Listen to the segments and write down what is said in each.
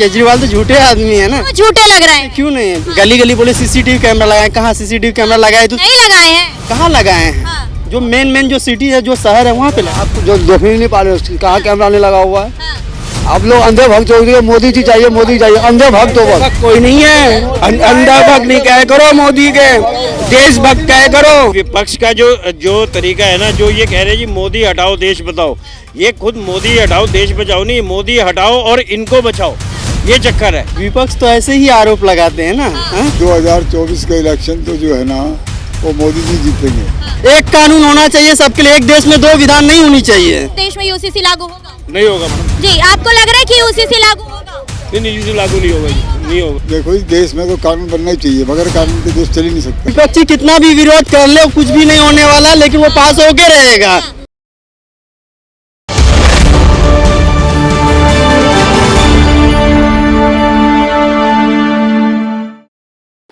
केजरीवाल तो झूठे आदमी है ना। वो झूठे लग रहे हैं। क्यों नहीं, गली गली बोले सीसीटीवी कैमरा लगाए, कहाँ सीसीटीवी कैमरा लगाए तो नहीं लगाए हैं। कहाँ लगाए हैं? हाँ। जो मेन जो सिटी है, जो शहर है, वहाँ पे आप जो देख ही नहीं पा रहे हो कहाँ कैमरा नहीं लगा हुआ है। हाँ। आप लोग अंधे भक्त हो गए, मोदी जी चाहिए, मोदी चाहिए, अंधे भक्त हो बस। कोई नहीं है, अंधा भक्त नहीं कह करो मोदी के, देशभक्त कह करो। विपक्ष का जो तरीका है ना, जो ये कह रहे हैं जी मोदी हटाओ देश बचाओ, ये खुद मोदी हटाओ देश बचाओ नहीं, मोदी हटाओ और इनको बचाओ, ये चक्कर है। विपक्ष तो ऐसे ही आरोप लगाते हैं ना। 2024 का इलेक्शन तो जो है ना वो मोदी जी जीतेंगे। एक कानून होना चाहिए सबके लिए, एक देश में दो विधान नहीं होनी चाहिए। देश में यूसीसी लागू होगा? नहीं होगा जी, आपको लग रहा है कि यूसीसी लागू होगा? नहीं, यूसीसी लागू नहीं होगा, नहीं होगा। देखो इस देश में तो कानून बनना ही चाहिए, बगैर कानून के देश चल ही नहीं सकता। विपक्षी कितना भी विरोध कर ले, कुछ भी नहीं होने वाला, लेकिन वो पास होके रहेगा।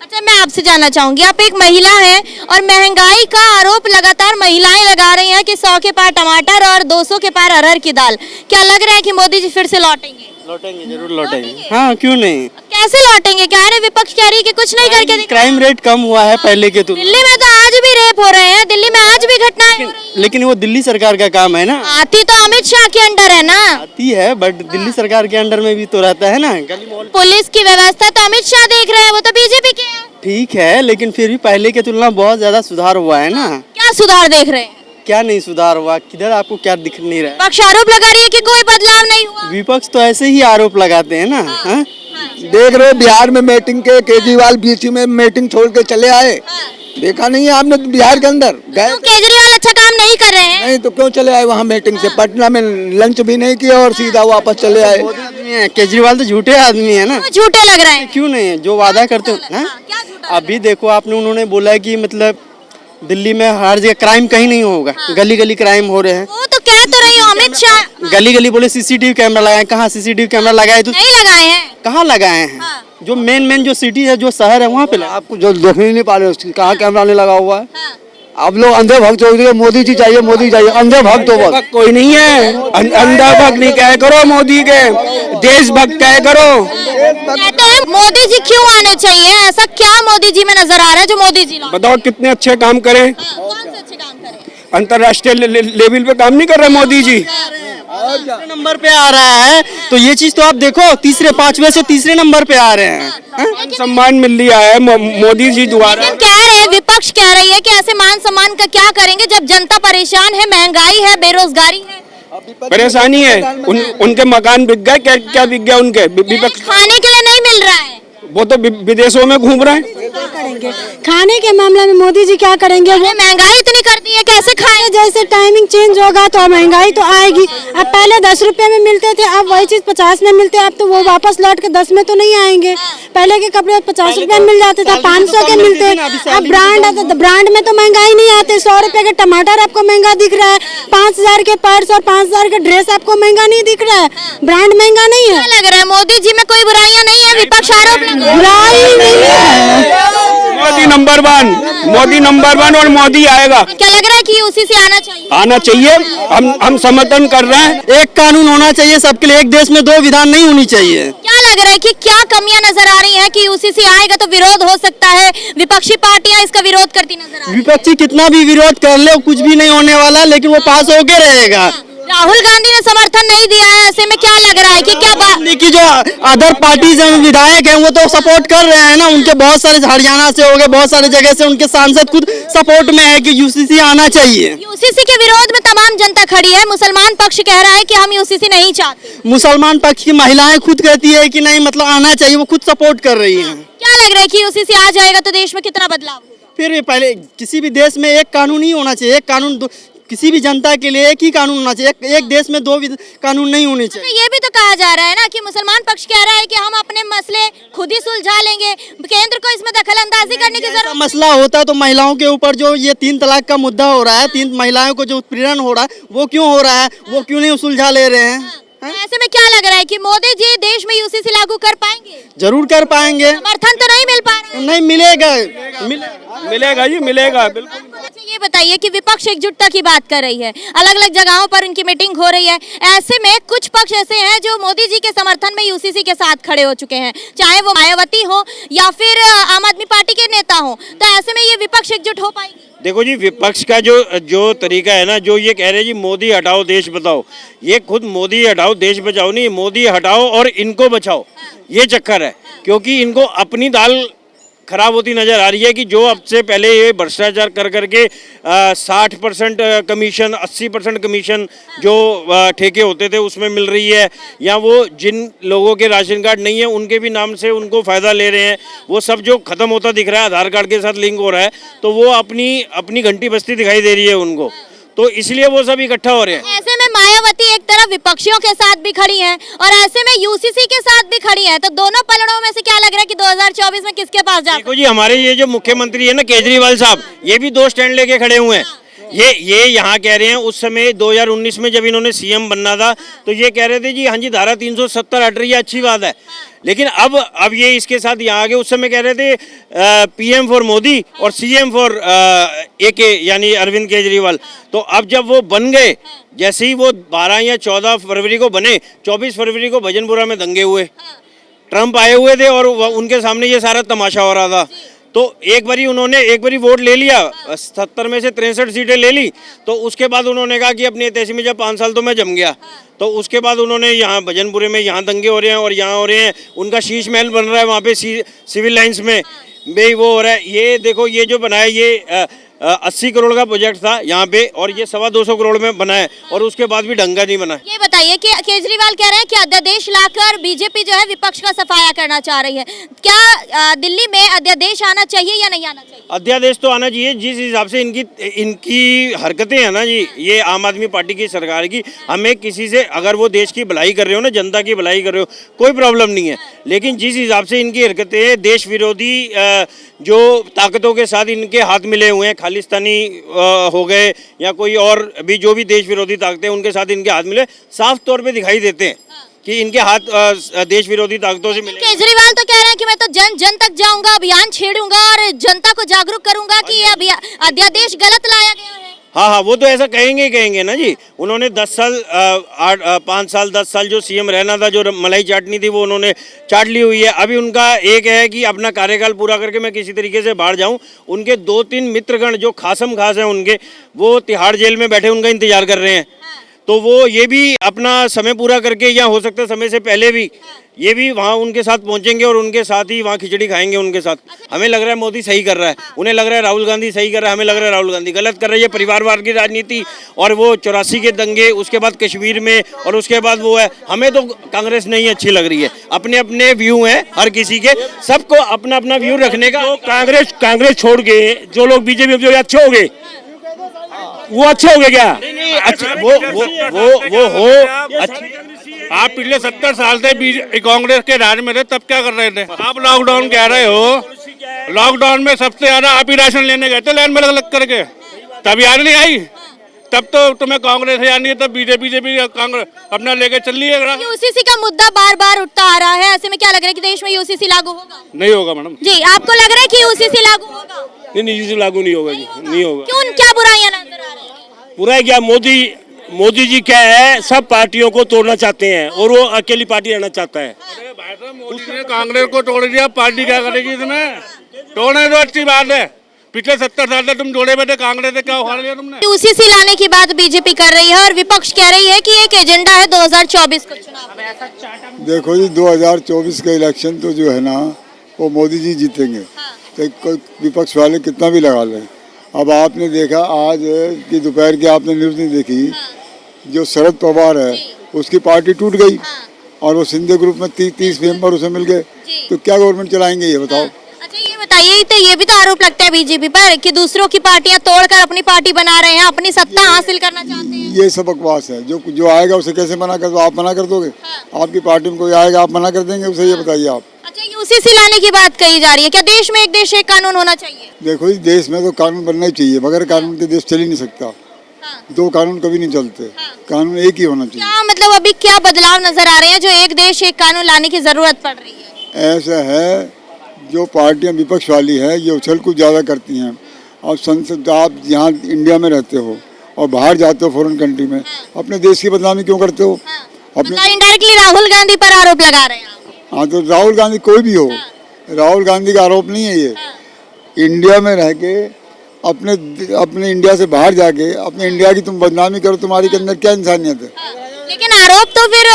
अच्छा, मैं आपसे जानना चाहूंगी, आप एक महिला हैं और महंगाई का आरोप लगातार महिलाएं लगा रही हैं कि 100 के पार टमाटर और 200 के पार अरहर की दाल। क्या लग रहा है कि मोदी जी फिर से लौटेंगे? लौटेंगे, जरूर लौटेंगे। हाँ, क्यों नहीं। कैसे लौटेंगे? कह रहे विपक्ष कह रही है कि कुछ नहीं करके दिखा। क्राइम रेट कम हुआ है पहले के तुलना। दिल्ली में तो आज भी रेप हो रहे हैं, दिल्ली में आज भी घटनाएं हो रही हैं। लेकिन वो दिल्ली सरकार का काम है ना। आती तो अमित शाह के अंडर है ना। आती है, बट दिल्ली सरकार के अंडर में भी तो रहता है ना। गली मोहल्ले पुलिस की व्यवस्था तो अमित शाह देख रहे हैं, वो तो बीजेपी के हैं। ठीक है, लेकिन फिर भी पहले के तुलना बहुत ज्यादा सुधार हुआ है ना। क्या सुधार देख रहे हैं? क्या नहीं सुधार हुआ? किधर आपको क्या दिख नहीं रहा है? विपक्ष आरोप लगा रही है कि कोई बदलाव नहीं हुआ। विपक्ष तो ऐसे ही आरोप लगाते हैं ना। हाँ? देख रहे हो बिहार में मीटिंग के केजरीवाल बीच में मीटिंग छोड़ के चले आए। देखा नहीं है आपने बिहार के अंदर गए? तो केजरीवाल अच्छा काम नहीं कर रहे हैं। नहीं तो क्यों चले आए वहाँ मीटिंग से? पटना में लंच भी नहीं किया और सीधा वापस चले आए। आदमी है, केजरीवाल तो झूठे आदमी है ना। वो झूठे लग रहे हैं। क्यों नहीं, जो वादा करते हो। अभी देखो आपने, उन्होंने बोला कि मतलब दिल्ली में हर जगह क्राइम कहीं नहीं होगा। गली गली क्राइम हो रहे हैं। वो तो कह तो रही हूँ, अमित शाह। गली गली बोले सीसीटीवी कैमरा लगाए, कहाँ सीसीटीवी कैमरा लगाए तो नहीं लगाए हैं। कहाँ लगाए हैं? जो मेन जो सिटी है, जो शहर है, वहाँ पे आपको जो देख ही नहीं पा रहे हो कहाँ कैमरा नहीं लगा हुआ है। हाँ। आप लोग अंधे भक्त हो गए, मोदी जी चाहिए, मोदी चाहिए, अंधे भक्त हो बस। कोई नहीं है, अंधा भक्त नहीं कह करो मोदी के, देशभक्त कह करो। कहते हैं मोदी जी क्यों आने चाहिए? ऐसा क्या मोदी जी में नजर आ रहा है जो मोदी जी लाए? बताओ कितने अच्छे काम करें, कौन से अच्छे काम करें? अंतर्राष्ट्रीय लेवल पे काम नहीं कर रहे मोदी जी। तीसरे नंबर पे आ रहा है, तो ये चीज तो आप देखो, तीसरे 5वें से तीसरे नंबर पे आ रहे हैं। सम्मान मिल लिया है मोदी जी द्वारा। लेकिन कह रहे हैं, विपक्ष कह रही है कि ऐसे मान सम्मान का क्या करेंगे जब जनता परेशान है, महंगाई है, बेरोजगारी है। परेशानी है, उनके मकान बिक गए, क्या बिक गया उनके? विपक्ष खाने के लिए नहीं मिल रहा है। वो तो विदेशों में घूम रहे हैं। खाने के मामले में मोदी जी क्या करेंगे? वो महंगाई इतनी कर दी है, कैसे खाए? जैसे टाइमिंग चेंज होगा तो महंगाई तो आएगी। अब पहले 10 रुपए में मिलते थे, अब वही चीज 50 में मिलते हैं। अब तो वो वापस लौट के 10 में तो नहीं आएंगे। पहले के कपड़े 50 रुपए में मिल जाते थे, 500 के मिलते। अब ब्रांड में तो महंगाई नहीं आते। 100 रुपए के टमाटर आपको महंगा दिख रहा है, 5000 के पर्स और 5000 के ड्रेस आपको महंगा नहीं दिख रहा है। ब्रांड महंगा नहीं है। क्या लग रहा है मोदी जी में कोई बुराइयां नहीं है? विपक्ष आरोप बुराई नहीं है। मोदी नंबर 1, मोदी नंबर 1 और मोदी आएगा। क्या लग रहा है कि यूसीसी आना चाहिए? आना चाहिए, हम समर्थन कर रहे हैं। एक कानून होना चाहिए सबके लिए, एक देश में दो विधान नहीं होनी चाहिए। क्या लग रहा है कि क्या कमियां नजर आ रही हैं कि यूसीसी आएगा तो विरोध हो सकता है? विपक्षी पार्टियां इसका विरोध करती नजर आ रही हैं। विपक्षी कितना भी विरोध कर ले, कुछ भी नहीं होने वाला, लेकिन वो पास होके रहेगा। राहुल गांधी ने समर्थन नहीं दिया है, ऐसे में क्या लग रहा है कि क्या की जो अदर पार्टीज विधायक हैं वो तो सपोर्ट कर रहे हैं ना। उनके बहुत सारे, हरियाणा से हो गए, बहुत सारे जगह से उनके सांसद खुद सपोर्ट में है कि यूसीसी आना चाहिए। यूसीसी के विरोध में तमाम जनता खड़ी है। मुसलमान पक्ष कह रहा है कि हम यूसीसी नहीं चाहते। मुसलमान पक्ष की महिलाएं खुद कहती है कि नहीं, मतलब आना चाहिए, वो खुद सपोर्ट कर रही हैं। क्या लग रहा है कि यूसीसी आ जाएगा तो देश में कितना बदलाव होगा? फिर भी पहले किसी भी देश में एक कानून ही होना चाहिए। एक कानून किसी भी जनता के लिए एक ही कानून होना चाहिए। एक देश में दो कानून नहीं होने चाहिए। ये भी तो कहा जा रहा है ना कि मुसलमान पक्ष कह रहा है कि हम अपने मसले खुद ही सुलझा लेंगे, केंद्र को इसमें दखल अंदाजी करने की जरूरत। मसला होता तो महिलाओं के ऊपर जो ये 3 तलाक का मुद्दा हो रहा है, 3 महिलाओं को जो उत्पीड़न हो रहा है, वो क्यों हो रहा है? वो क्यों नहीं सुलझा ले रहे हैं? ऐसे में क्या लग रहा है कि मोदी जी देश में यूसीसी लागू कर पाएंगे? जरूर कर पाएंगे। समर्थन तो नहीं मिल पा रहा है। नहीं मिलेगा, मिलेगा जी, मिलेगा बिल्कुल। ये बताइए कि विपक्ष एकजुटता की बात कर रही है, अलग अलग जगहों पर उनकी मीटिंग हो रही है, ऐसे में कुछ पक्ष ऐसे हैं जो मोदी जी के समर्थन में यूसीसी के साथ खड़े हो चुके हैं, चाहे वो मायावती हो या फिर आम आदमी पार्टी के नेता हो, तो ऐसे में ये विपक्ष एकजुट हो पाएगी? देखो जी, विपक्ष का जो तरीका है ना, जो ये कह रहे हैं जी मोदी हटाओ देश बचाओ, ये खुद मोदी हटाओ देश बचाओ नहीं, मोदी हटाओ और इनको बचाओ, ये चक्कर है। क्योंकि इनको अपनी दाल खराब होती नजर आ रही है कि जो अब से पहले ये भ्रष्टाचार कर करके 60% कमीशन 80% कमीशन जो ठेके होते थे उसमें मिल रही है, या वो जिन लोगों के राशन कार्ड नहीं है उनके भी नाम से उनको फ़ायदा ले रहे हैं, वो सब जो ख़त्म होता दिख रहा है, आधार कार्ड के साथ लिंक हो रहा है, तो वो अपनी घंटी बजती दिखाई दे रही है उनको, तो इसलिए वो सब इकट्ठा हो रहे हैं। ऐसे में मायावती एक तरफ विपक्षियों के साथ भी खड़ी हैं और ऐसे में यूसीसी के साथ भी खड़ी हैं, तो दोनों पलड़ों में से क्या लग रहा है कि 2024 में किसके पास जाए? देखो जी, हमारे ये जो मुख्यमंत्री है ना केजरीवाल साहब, ये भी 2 स्टैंड लेके खड़े हुए हैं। ये यहाँ कह रहे हैं, उस समय 2019 में जब इन्होंने सीएम बनना था तो ये कह रहे थे जी हाँ जी धारा 370 हट रही है, अच्छी बात है, लेकिन अब ये इसके साथ यहाँ आगे उस समय कह रहे थे पीएम फॉर मोदी और सीएम फॉर एके यानी अरविंद केजरीवाल। तो अब जब वो बन गए, जैसे ही वो 12 या 14 फरवरी को बने, 24 फरवरी को भजनपुरा में दंगे हुए, ट्रंप आए हुए थे और उनके सामने ये सारा तमाशा हो रहा था। तो एक बारी वोट ले लिया, 70 में से 63 सीटें ले ली, तो उसके बाद उन्होंने कहा कि अपनी तहसील में जब 5 साल तो मैं जम गया, तो उसके बाद उन्होंने यहाँ भजनपुरे में यहाँ दंगे हो रहे हैं और यहाँ हो रहे हैं, उनका शीश महल बन रहा है वहाँ पे सिविल लाइंस में भी वो हो रहा है। ये देखो, ये जो बनाया ये 80 करोड़ का प्रोजेक्ट था यहाँ पे और ये 225 करोड़ में बना है और उसके बाद भी ढंग का नहीं बना। ये बताइए कि केजरीवाल कह रहे हैं कि अध्यादेश लाकर बीजेपी जो है विपक्ष का सफाया करना चाह रही है, क्या दिल्ली में अध्यादेश आना चाहिए या नहीं आना चाहिए? अध्यादेश तो आना चाहिए, जिस हिसाब से इनकी हरकतें हैं ना जी, ये आम आदमी पार्टी की सरकार की, हमें किसी से अगर वो देश की भलाई कर रहे हो ना, जनता की भलाई कर रहे हो, कोई प्रॉब्लम नहीं है, लेकिन जिस हिसाब से इनकी हरकतें देश विरोधी जो ताकतों के साथ इनके हाथ मिले हुए हैं, खालिस्तानी हो गए या कोई और भी जो भी देश विरोधी ताकतें उनके साथ इनके हाथ मिले, साफ तौर पे दिखाई देते हैं कि इनके हाथ देश विरोधी ताकतों से मिले। केजरीवाल तो कह रहे हैं कि मैं तो जन जन तक जाऊंगा, अभियान छेड़ूंगा और जनता को जागरूक करूंगा कि ये अध्यादेश गलत लाया गया है। हाँ, वो तो ऐसा कहेंगे ना जी। उन्होंने 10 साल 5 साल 10 साल जो सीएम रहना था, जो मलाई चाटनी थी वो उन्होंने चाट ली हुई है। अभी उनका एक है कि अपना कार्यकाल पूरा करके मैं किसी तरीके से बाहर जाऊं। उनके 2-3 मित्रगण जो खास हैं उनके, वो तिहाड़ जेल में बैठे उनका इंतजार कर रहे हैं, तो वो ये भी अपना समय पूरा करके, या हो सकता है समय से पहले भी ये भी वहाँ उनके साथ पहुँचेंगे और उनके साथ ही वहाँ खिचड़ी खाएंगे उनके साथ। हमें लग रहा है मोदी सही कर रहा है, उन्हें लग रहा है राहुल गांधी सही कर रहा है, हमें लग रहा है राहुल गांधी गलत कर रही है। परिवारवाद की राजनीति और वो 84 के दंगे, उसके बाद कश्मीर में और उसके बाद वो है, हमें तो कांग्रेस नहीं अच्छी लग रही है। अपने अपने व्यू हैं हर किसी के, सबको अपना अपना व्यू रखने का। कांग्रेस छोड़ के जो लोग बीजेपी जो अच्छे हो गए, वो अच्छे हो गए क्या? नहीं, अच्छा वो हो अच्छी। आप पिछले 70 साल से कांग्रेस के राज में थे, तब क्या कर रहे थे? आप लॉकडाउन कह रहे हो, लॉकडाउन में सबसे ज्यादा आप ही राशन लेने गए थे लाइन में लग करके, तब याद नहीं आई? तब तो तुम्हें कांग्रेस याद नहीं है, तब बीजेपी कांग्रेस अपना लेके चल रही है। यूसीसी का मुद्दा बार बार उठता आ रहा है, ऐसे में क्या लग रहा है कि देश में यूसीसी लागू होगा? नहीं होगा मैडम जी, आपको लग रहा है कि यूसीसी लागू होगा? नहीं, यूसीसी लागू नहीं होगा जी, नहीं होगा। क्यों, क्या बुराइयां नजर आ रही है? बुराई क्या, मोदी जी क्या है, सब पार्टियों को तोड़ना चाहते हैं और वो अकेली पार्टी रहना चाहता है। मोदी ने कांग्रेस को तोड़ दिया, पार्टी क्या करेगी इसमें? तोड़ने तो अच्छी बात है, पिछले 70 साल से तुम जोड़े बैठे कांग्रेस से, क्या उखाड़ लिया तुमने? यूसीसी लाने की बात बीजेपी कर रही है और विपक्ष कह रही है कि एक एजेंडा है 2024 को चुनाव। देखो जी, 2024 का इलेक्शन तो जो है ना, वो मोदी जी जीतेंगे, तो विपक्ष वाले कितना भी लगा लें। अब आपने देखा आज की दोपहर की आपने न्यूज़ नहीं देखी, जो शरद पवार है उसकी पार्टी टूट गई और वो सिंधे ग्रुप में 30 मेंबर उसे मिल गए, तो क्या गवर्नमेंट चलाएंगे ये बताओ? अच्छा, ये बताइए, तो ये भी तो आरोप लगता है बीजेपी पर कि दूसरों की पार्टियां तोड़कर अपनी पार्टी बना रहे हैं, अपनी सत्ता हासिल करना चाहते हैं। ये सब बकवास है। जो आएगा उसे कैसे मना कर दो? आप मना कर दोगे? आपकी पार्टी में कोई आएगा, आप मना कर देंगे उसे? ये बताइए आप। अच्छा, यूसीसी लाने की बात कही जा रही है, क्या देश में एक देश एक कानून होना चाहिए? देखो जी, देश में तो कानून बनना ही चाहिए, बगैर कानून के देश चल ही नहीं सकता। दो कानून कभी नहीं चलते, कानून एक ही होना चाहिए। क्या मतलब अभी क्या बदलाव नजर आ रहे हैं जो एक देश एक कानून लाने की जरूरत पड़ रही है? ऐसा है, जो पार्टियां विपक्ष वाली है ये उछल कूद ज़्यादा करती हैं। आप संसद, आप यहाँ इंडिया में रहते हो और बाहर जाते हो फॉरेन कंट्री में, अपने देश की बदनामी क्यों करते हो? अपने मतलब इनडायरेक्टली राहुल गांधी पर आरोप लगा रहे हैं आप। हाँ, तो राहुल गांधी कोई भी हो, राहुल गांधी का आरोप नहीं है ये। इंडिया में रह के अपने इंडिया से बाहर जाके अपने इंडिया की तुम बदनामी करो, तुम्हारी के अंदर क्या इंसानियत है? लेकिन आरोप तो फिर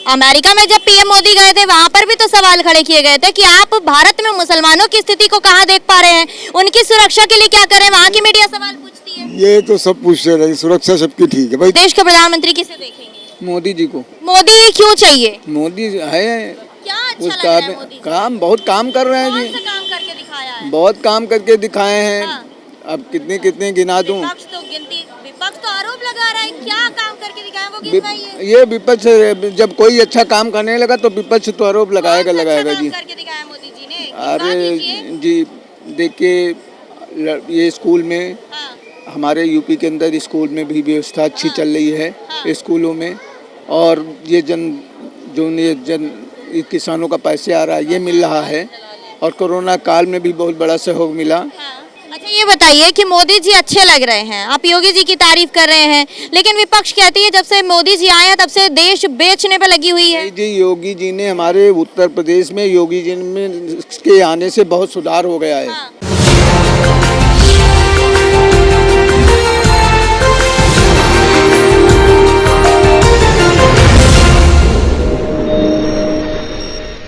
अमेरिका में जब पीएम मोदी गए थे वहां पर भी तो सवाल खड़े किए गए थे कि आप भारत में मुसलमानों की स्थिति को कहाँ देख पा रहे हैं, उनकी सुरक्षा के लिए क्या करें, वहाँ की मीडिया सवाल पूछती है। ये तो सब पूछते रहे, सुरक्षा सबकी ठीक है भाई। देश के प्रधानमंत्री किसे देखेंगे? मोदी जी को। मोदी क्यों चाहिए? मोदी है क्या अच्छा उस लग रहा है मोदी? काम बहुत काम कर रहे हैं कौन जी, सा काम करके दिखाया है? बहुत काम करके दिखाए हैं। हाँ। अब कितने कितने गिना दूं? विपक्ष तो आरोप लगा रहा है, क्या काम करके दिखाया वो गिनवाइए। ये विपक्ष जब कोई अच्छा काम करने लगा तो विपक्ष तो आरोप लगाएगा कौन सा लगाएगा अच्छा जी। काम करके दिखाया मोदी जी ने? अरे कीजिए। जी देखिए, ये स्कूल में हाँ, हमारे यूपी के अंदर स्कूल में भी व्यवस्था अच्छी चल रही है हाँ। स्कूलों में, और ये ये किसानों का पैसे आ रहा है ये मिल रहा है, और कोरोना काल में भी बहुत बड़ा सहयोग मिला। हाँ। अच्छा ये बताइए कि मोदी जी अच्छे लग रहे हैं, आप योगी जी की तारीफ कर रहे हैं, लेकिन विपक्ष कहती है जब से मोदी जी आए हैं तब से देश बेचने पे लगी हुई है। जी योगी जी ने हमारे उत्तर प्रदेश में योगी जी में के आने से बहुत सुधार हो गया है। हाँ।